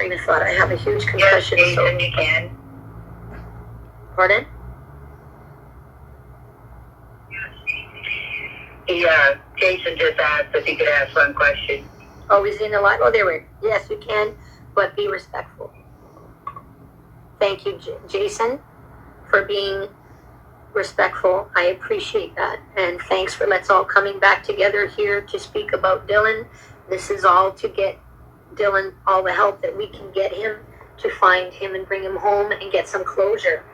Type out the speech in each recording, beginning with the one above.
train of thought. I have a huge concussion. Yes, Jason, you can. Pardon? Yeah, Jason just asked if he could ask one question. Oh, he's in the line? Oh, there we are. Yes, you can, but be respectful. Thank you, Jason, for being respectful. I appreciate that. And thanks for let's all coming back together here to speak about Dylan. This is all to get Dylan all the help that we can get him, to find him and bring him home and get some closure.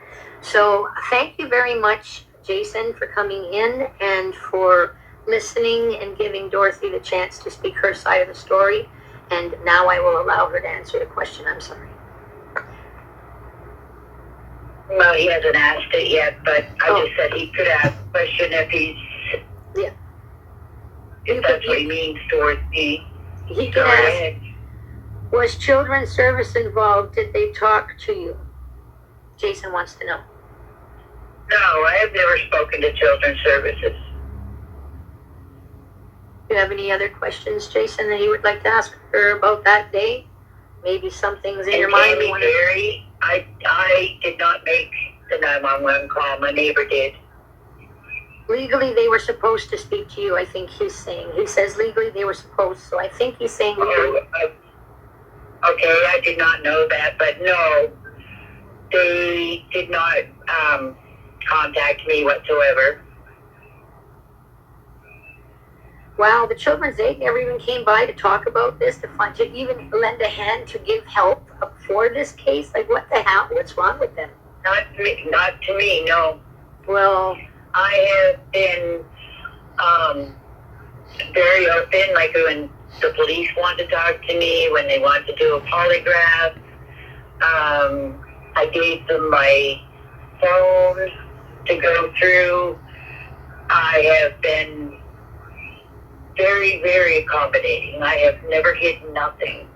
So thank you very much, Jason, for coming in and for listening and giving Dorothy the chance to speak her side of the story. And now I will allow her to answer the question. I'm sorry. Well, he hasn't asked it yet, but I just said he could ask a question if he's... Yeah. If that's what he means towards me. He can ask, was children's service involved? Did they talk to you? Jason wants to know. No, I have never spoken to children's services. Do you have any other questions, Jason, that you would like to ask her about that day? Maybe something's in your mind. I did not make the 911 call. My neighbor did. Legally, they were supposed to speak to you, I think he's saying. He says legally they were supposed, so I think he's saying legally. Okay, I did not know that, but no, they did not contact me whatsoever. Wow, the Children's Aid never even came by to talk about this, to even lend a hand to give help for this case. Like, what the hell? What's wrong with them? Not to me, no. Well, I have been very open, like when the police want to talk to me, when they want to do a polygraph. I gave them my phone to go through. I have been very, very accommodating. I have never hidden nothing.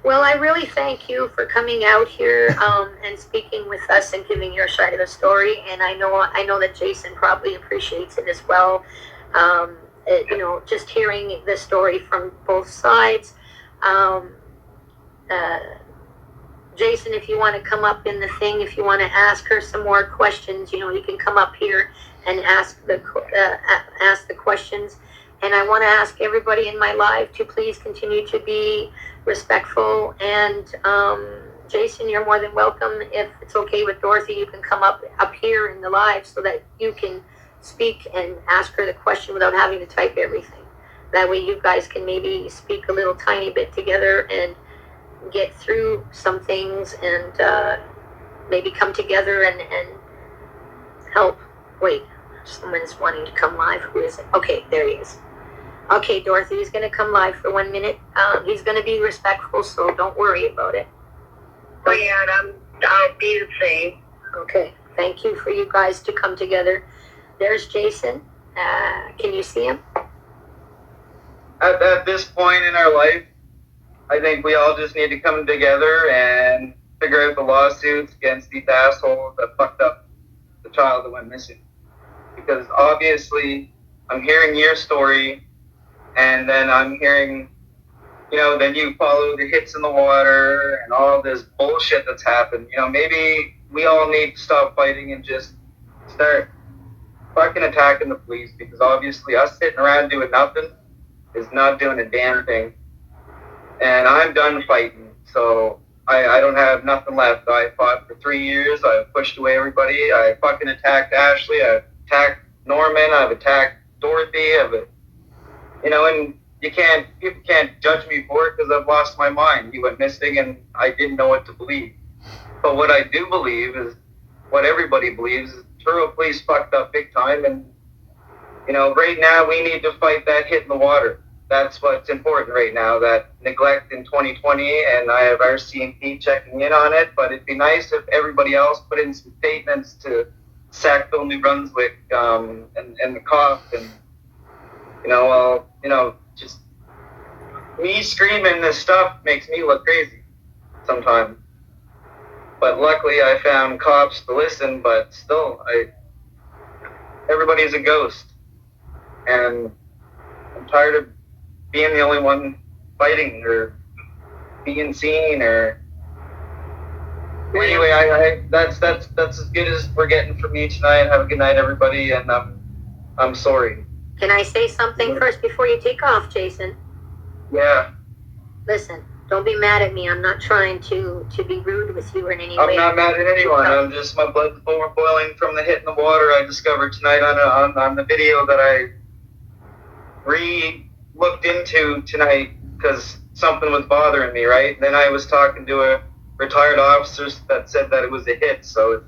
Well, I really thank you for coming out here and speaking with us and giving your side of the story. And I know that Jason probably appreciates it as well. Just hearing the story from both sides. Jason, if you want to come up in the thing, if you want to ask her some more questions, you can come up here and ask the questions. And I want to ask everybody in my live to please continue to be respectful. And Jason, you're more than welcome. If it's okay with Dorothy, you can come up here in the live so that you can speak and ask her the question without having to type everything. That way you guys can maybe speak a little tiny bit together and get through some things and maybe come together and help. Wait, someone's wanting to come live. Who is it? Okay, there he is. Okay, Dorothy, he's going to come live for 1 minute. He's going to be respectful, so don't worry about it. Oh, yeah, I'll be the same. Okay, thank you for you guys to come together. There's Jason. Can you see him? At this point in our life, I think we all just need to come together and figure out the lawsuits against these assholes that fucked up the child that went missing. Because obviously, I'm hearing your story, and then I'm hearing, then you follow the hits in the water and all this bullshit that's happened. Maybe we all need to stop fighting and just start fucking attacking the police, because obviously us sitting around doing nothing is not doing a damn thing. And I'm done fighting, so I don't have nothing left. I fought for 3 years. I've pushed away everybody. I fucking attacked Ashley. I've attacked Norman. I've attacked Dorothy. And people can't judge me for it because I've lost my mind. He went missing and I didn't know what to believe. But what I do believe is what everybody believes is Truro police fucked up big time. And, right now we need to fight that hit in the water. That's what's important right now, that neglect in 2020, and I have RCMP checking in on it, but it'd be nice if everybody else put in some statements to Sackville, New Brunswick, and the cop, and, just me screaming this stuff makes me look crazy sometimes. But luckily I found cops to listen, but still, everybody's a ghost, and I'm tired of being the only one fighting or being seen or. Anyway, I that's as good as we're getting from me tonight. Have a good night, everybody, and I'm sorry. Can I say something first before you take off, Jason? Yeah. Listen, don't be mad at me. I'm not trying to be rude with you in any way. I'm not mad at anyone. I'm just, my blood's boiling from the hit in the water I discovered tonight on the video that I re-looked into tonight because something was bothering me, right? And then I was talking to a retired officer that said that it was a hit, so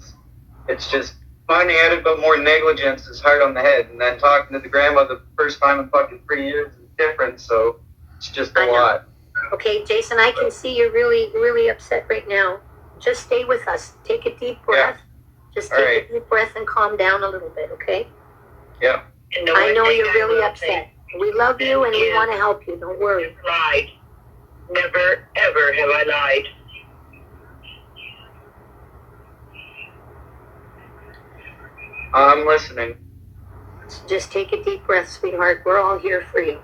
it's just finding out about more negligence is hard on the head, and then talking to the grandma the first time in fucking 3 years is different, so it's just a lot. Okay, Jason, I can see you're really, really upset right now. Just stay with us. Take a deep breath. Yeah. Just take a deep breath and calm down a little bit, okay? Yeah. I know you're really upset. We love you and we want to help you. Don't worry. Lied. Never, ever have I lied. I'm listening. Just take a deep breath, sweetheart. We're all here for you.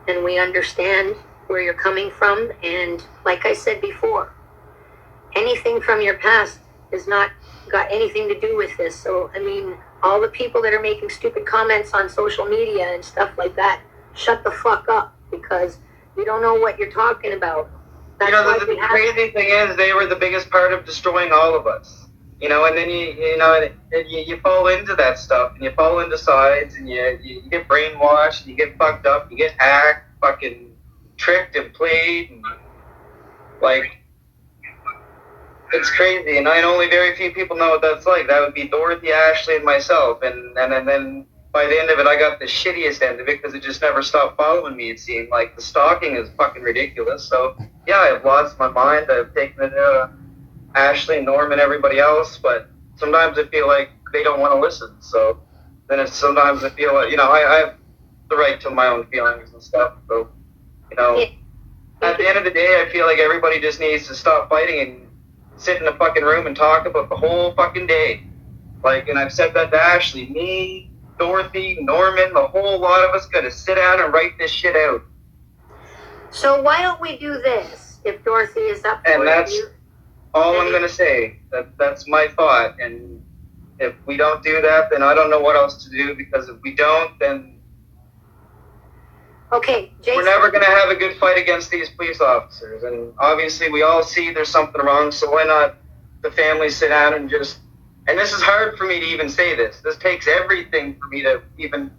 And we understand where you're coming from. And like I said before, anything from your past has not got anything to do with this. So, I mean, all the people that are making stupid comments on social media and stuff like that, shut the fuck up, because you don't know what you're talking about. That's the crazy thing is they were the biggest part of destroying all of us. And then you fall into that stuff, and you fall into sides, and you get brainwashed, and you get fucked up, you get hacked, fucking tricked and played, and like, it's crazy, and only very few people know what that's like. That would be Dorothy, Ashley, and myself, and then by the end of it, I got the shittiest end of it because it just never stopped following me. It seemed like the stalking is fucking ridiculous. So yeah, I've lost my mind. I've taken it to Ashley, Norm, and everybody else, but sometimes I feel like they don't want to listen. So then sometimes I feel like I have the right to my own feelings and stuff. So at the end of the day, I feel like everybody just needs to stop fighting and sit in a fucking room and talk about the whole fucking day. Like, and I've said that to Ashley, me, Dorothy, Norman, the whole lot of us gotta sit down and write this shit out. So why don't we do this? If Dorothy is up for it. And that's all I'm gonna say. That's my thought. And if we don't do that, then I don't know what else to do, because if we don't, then okay, Jason, we're never going to have a good fight against these police officers. And obviously we all see there's something wrong, so why not the family sit down and just... And this is hard for me to even say this. This takes everything for me to even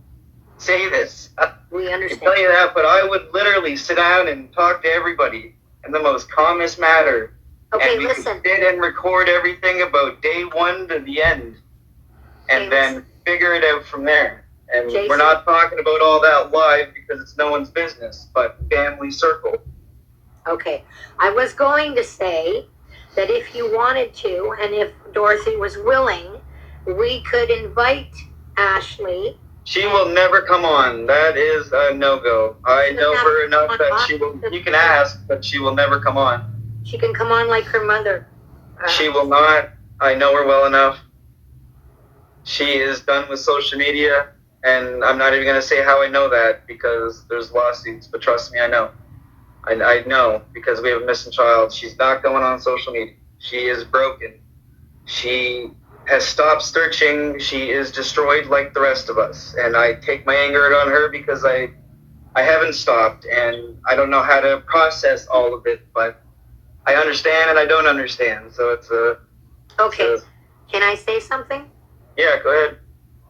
say this. We understand. I tell you that, but I would literally sit down and talk to everybody in the most calmest manner. Okay, and we listen. could sit and record everything about day one to the end. And then figure it out from there. And Jason, we're not talking about all that live because it's no one's business, but family circle. Okay. I was going to say that if you wanted to, and if Dorothy was willing, we could invite Ashley. She will never come on. That is a no-go. I know her enough that she will, you can ask, but she will never come on. She can come on like her mother. She will not. I know her well enough. She is done with social media. And I'm not even going to say how I know that, because there's lawsuits, but trust me, I know. I know, because we have a missing child. She's not going on social media. She is broken. She has stopped searching. She is destroyed like the rest of us. And I take my anger out on her because I haven't stopped, and I don't know how to process all of it, but I understand and I don't understand. So it's a... Okay. Can I say something? Yeah, go ahead.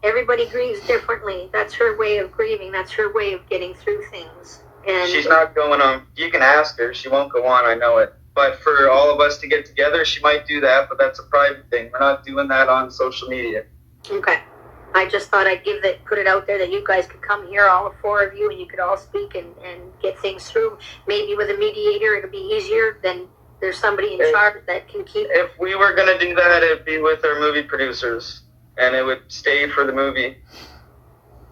Everybody grieves differently. That's her way of grieving. That's her way of getting through things. And she's not going on. You can ask her. She won't go on. I know it. But for all of us to get together, she might do that, but that's a private thing. We're not doing that on social media. Okay. I just thought I'd put it out there that you guys could come here, all four of you, and you could all speak and get things through. Maybe with a mediator, it'll be easier. Then there's somebody in charge that can keep... If we were going to do that, it'd be with our movie producers. And it would stay for the movie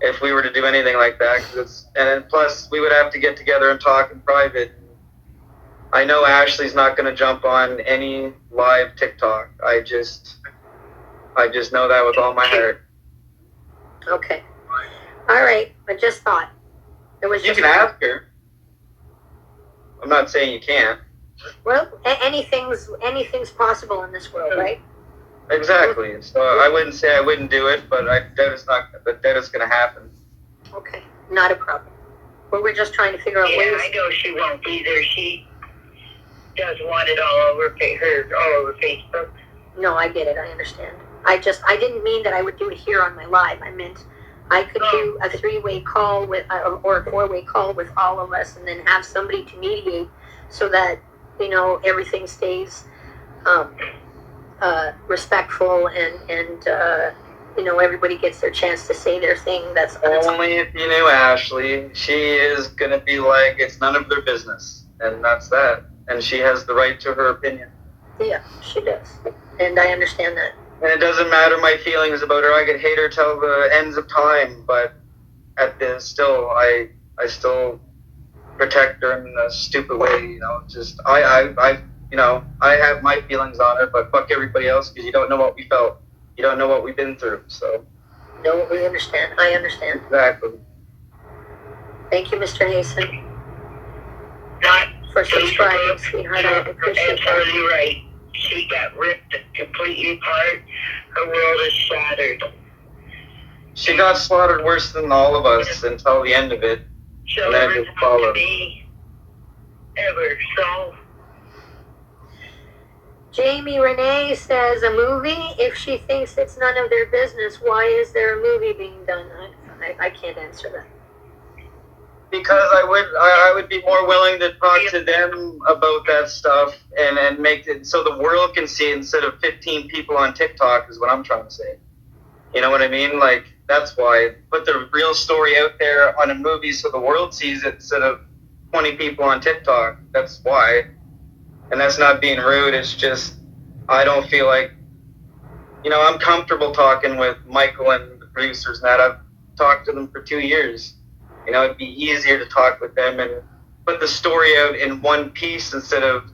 if we were to do anything like that. And then plus, we would have to get together and talk in private. I know Ashley's not going to jump on any live TikTok. I just know that with all my heart. Okay. All right. I just thought. You can ask her. I'm not saying you can't. Well, anything's possible in this world, right? Exactly. So I wouldn't say I wouldn't do it, but I doubt it's going to happen. Okay, not a problem. But we're just trying to figure out Yeah, ways. I know she won't either. She does want it all over Facebook. No, I get it. I understand. I didn't mean that I would do it here on my live. I meant I could do a 3-way call with, or a 4-way call with all of us, and then have somebody to mediate, so that everything stays respectful, and everybody gets their chance to say their thing. That's only if you knew Ashley. She is going to be like, it's none of their business, and that's that. And she has the right to her opinion. Yeah, she does, and I understand that. And it doesn't matter my feelings about her. I could hate her till the ends of time, but I still protect her in a stupid way. Just I have my feelings on her, but fuck everybody else, because you don't know what we felt. You don't know what we've been through. So. No, we understand. I understand. Exactly. Thank you, Mr. Hasten, Not for subscribing, sweetheart. I appreciate that. Absolutely right. She got ripped completely apart. Her world is shattered. She got slaughtered worse than all of us until the end of it. She'll never talk to me ever. So. Jamie Renee says, a movie? If she thinks it's none of their business, why is there a movie being done? I can't answer that. Because I would be more willing to talk to them about that stuff and make it so the world can see it instead of 15 people on TikTok, is what I'm trying to say. You know what I mean? Like, that's why. Put the real story out there on a movie so the world sees it instead of 20 people on TikTok. That's why. And that's not being rude. It's just, I don't feel like, I'm comfortable talking with Michael and the producers and that. I've talked to them for 2 years. It'd be easier to talk with them and put the story out in one piece instead of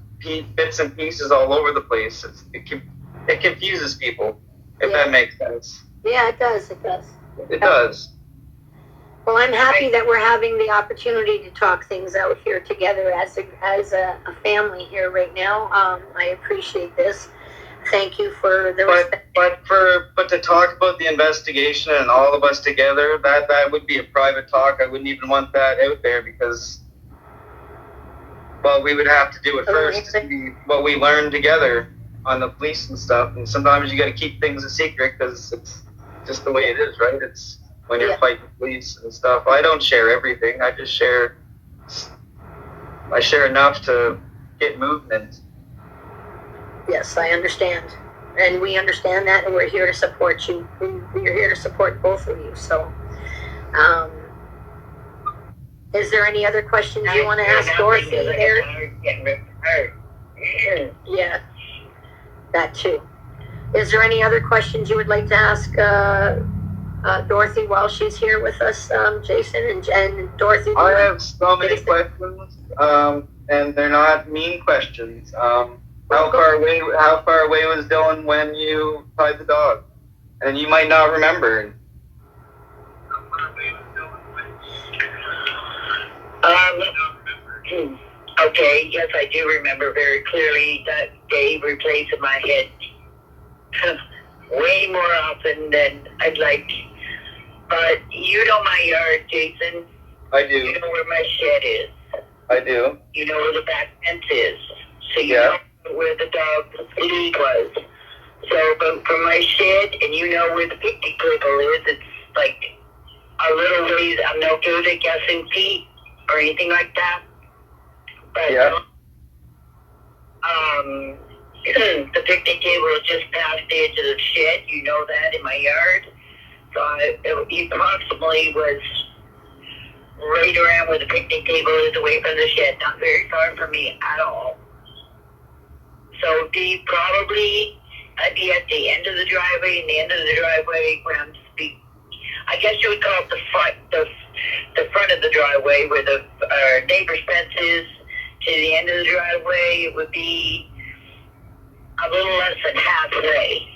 bits and pieces all over the place. It confuses people, if that makes sense. Yeah, it does. It does. It does. Well, I'm happy that we're having the opportunity to talk things out here together as a family here right now. I appreciate this. Thank you for the respect. But to talk about the investigation and all of us together, that would be a private talk. I wouldn't even want that out there because, well, we would have to do it first to see what we learned together on the police and stuff. And sometimes you got to keep things a secret because it's just the way it is, right? It's when you're fighting police and stuff. I don't share everything. I share enough to get movement. Yes, I understand. And we understand that, and we're here to support you. We're here to support both of you. So, is there any other questions you want to ask Dorothy there? Yeah, that too. Is there any other questions you would like to ask Dorothy while she's here with us, Jason and Dorothy? I have so many questions, and they're not mean questions. How far away was Dylan when you tied the dog? And you might not remember. Okay, yes, I do remember very clearly that Dave replays in my head way more often than I'd like. But you know my yard, Jason. I do. You know where my shed is. I do. You know where the back fence is. So you know where the dog's lead was. So from my shed, and you know where the picnic table is, it's like a little ways. I'm no good at guessing feet or anything like that. But the picnic table is just past the edge of the shed. You know that in my yard. So he approximately was right around where the picnic table is, away from the shed, not very far from me at all. So Dave probably, I'd be at the end of the driveway, and the end of the driveway where I'm speaking. I guess you would call it the front of the driveway where our neighbor's fence is. To the end of the driveway, it would be a little less than halfway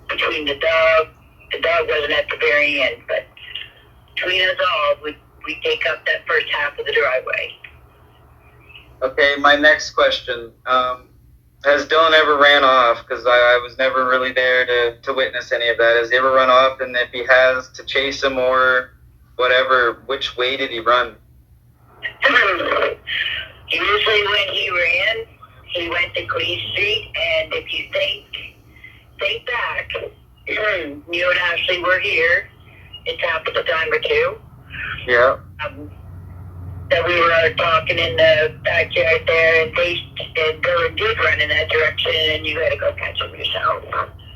between the dog. The dog wasn't at the very end, but between us all, we take up that first half of the driveway. Okay, my next question. Has Dylan ever ran off? Because I was never really there to witness any of that. Has he ever run off? And if he has, to chase him or whatever, which way did he run? Usually when he ran, he went to Queen Street, and if you think back, you and Ashley were here. It's happened a time or two. Yeah. That we were talking in the backyard there, and Dylan did run in that direction, and you had to go catch him yourself.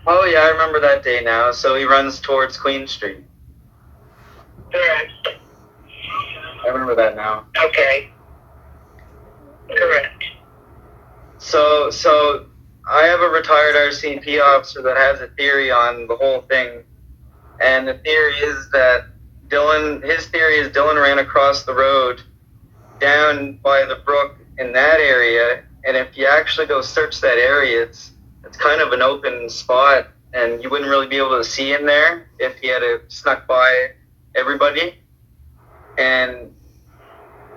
Oh, yeah, I remember that day now. So he runs towards Queen Street. Correct. I remember that now. Okay. Correct. So I have a retired RCMP officer that has a theory on the whole thing. And the theory is that his theory is Dylan ran across the road down by the brook in that area, and if you actually go search that area, it's kind of an open spot, and you wouldn't really be able to see him there if he had snuck by everybody. And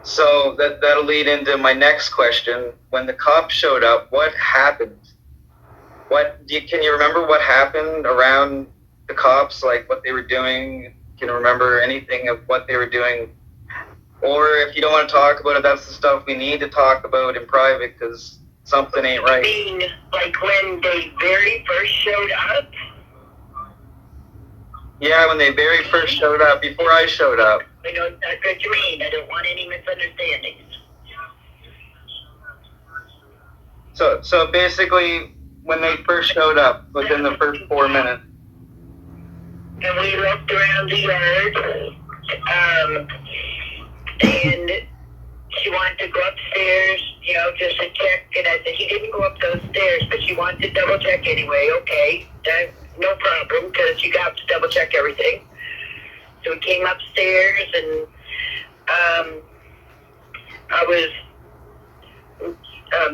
so that'll lead into my next question. When the cops showed up, what happened? Can you remember what happened around the cops, like what they were doing? Can you remember anything of what they were doing? Or if you don't want to talk about it, that's the stuff we need to talk about in private, because something ain't right. I mean, like when they very first showed up? Yeah, when they very first showed up, before I showed up. I know exactly what you mean. I don't want any misunderstandings. So basically, when they first showed up, within the first 4 minutes. And we looked around the yard, and she wanted to go upstairs, just to check. And I said, she didn't go up those stairs, but she wanted to double check anyway. Okay, that's no problem, because you got to double check everything. So we came upstairs, and I was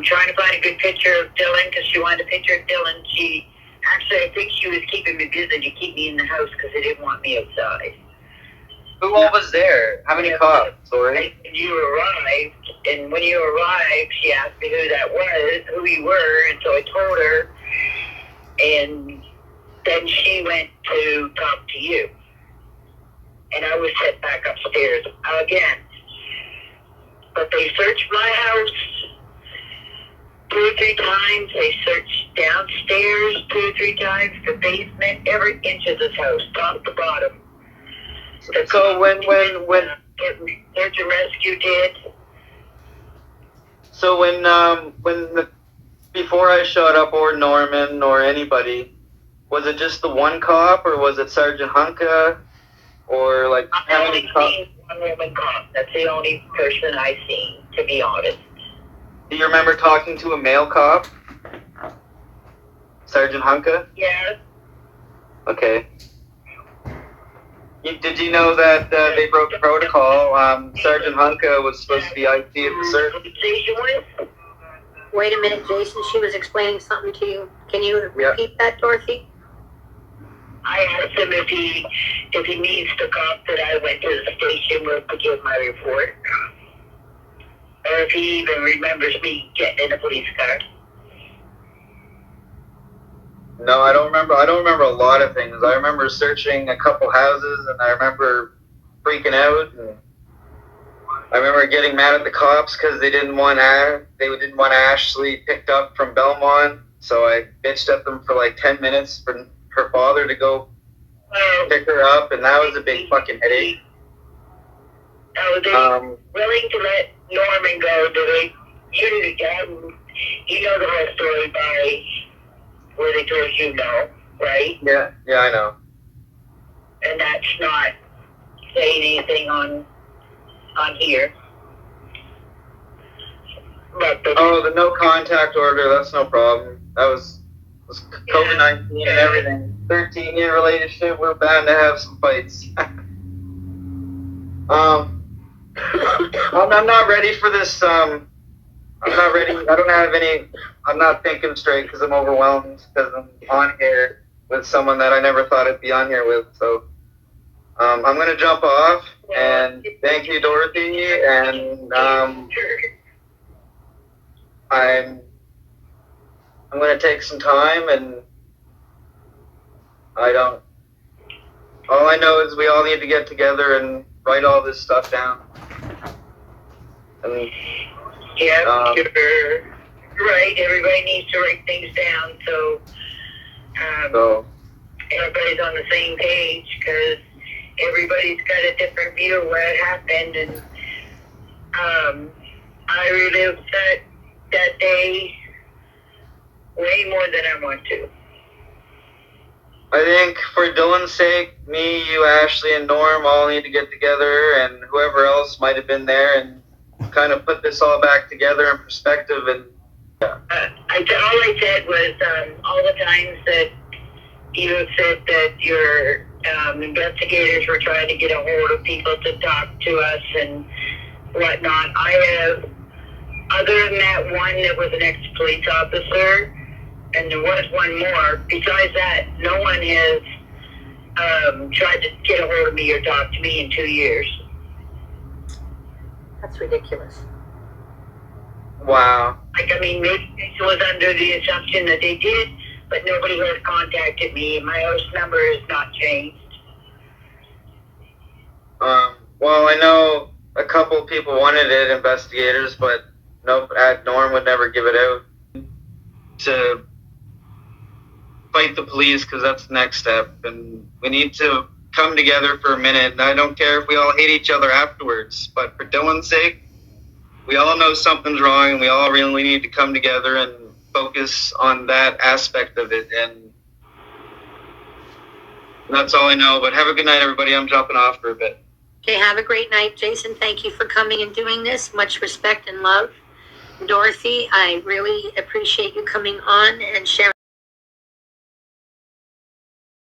trying to find a good picture of Dylan, because she wanted a picture of Dylan. I think she was keeping me busy to keep me in the house, because they didn't want me outside. Who all was there? How many cops? Sorry. And when you arrived, she asked me who that was, who you were, and so I told her, and then she went to talk to you. And I was sent back upstairs again. But they searched my house 2 or 3 times. They searched downstairs 2 or 3 times, the basement, every inch of this house, top to bottom. So when search and rescue did. So before I showed up, or Norman or anybody, was it just the one cop, or was it Sergeant Hunka, or like I've only seen one woman cop. That's the only person I've seen, to be honest. Do you remember talking to a male cop? Sergeant Hunka? Yeah. Okay. Did you know that they broke protocol? Sergeant Hunka was supposed to be IT at the search. Wait a minute, Jason. She was explaining something to you. Can you repeat that, Dorothy? I asked him if he needs the cop that I went to the station with to give my report, or if he even remembers me getting in a police car. No, I don't remember. I don't remember a lot of things. I remember searching a couple houses, and I remember freaking out. And I remember getting mad at the cops because they didn't want Ashley picked up from Belmont. So I bitched at them for like 10 minutes for her father to go pick her up, and that was a big fucking headache. Are they willing to let Norman go? Do they? You know the whole story by where they told you no, right? Yeah, I know. And that's not saying anything on here. But the no contact order, that's no problem. That was COVID-19 and everything. 13-year relationship, we're bound to have some fights. I'm not ready for this. I'm not ready. I don't have any. I'm not thinking straight because I'm overwhelmed because I'm on here with someone that I never thought I'd be on here with. So I'm going to jump off, and thank you, Dorothy, and I'm going to take some time, and all I know is we all need to get together and write all this stuff down. And, Yeah, you're right. Everybody needs to write things down so everybody's on the same page, because everybody's got a different view of what happened. And I relived that day way more than I want to. I think for Dylan's sake, me, you, Ashley, and Norm all need to get together, and whoever else might have been there, and kind of put this all back together in perspective. And all I said was all the times that you have said that your investigators were trying to get a hold of people to talk to us and whatnot. I have, other than that one that was an ex-police officer, and there was one more, besides that, no one has tried to get a hold of me or talk to me in 2 years. That's ridiculous. wow. Like, I mean, maybe it was under the assumption that they did, but nobody has contacted me. My house number has not changed. Well, I know a couple people wanted it, investigators, but Norm would never give it out to fight the police, because that's the next step. And we need to come together for a minute. And I don't care if we all hate each other afterwards, but for Dylan's sake, we all know something's wrong, and we all really need to come together and focus on that aspect of it. And that's all I know. But have a good night, everybody. I'm jumping off for a bit. Okay, have a great night, Jason. Thank you for coming and doing this. Much respect and love. Dorothy, I really appreciate you coming on and sharing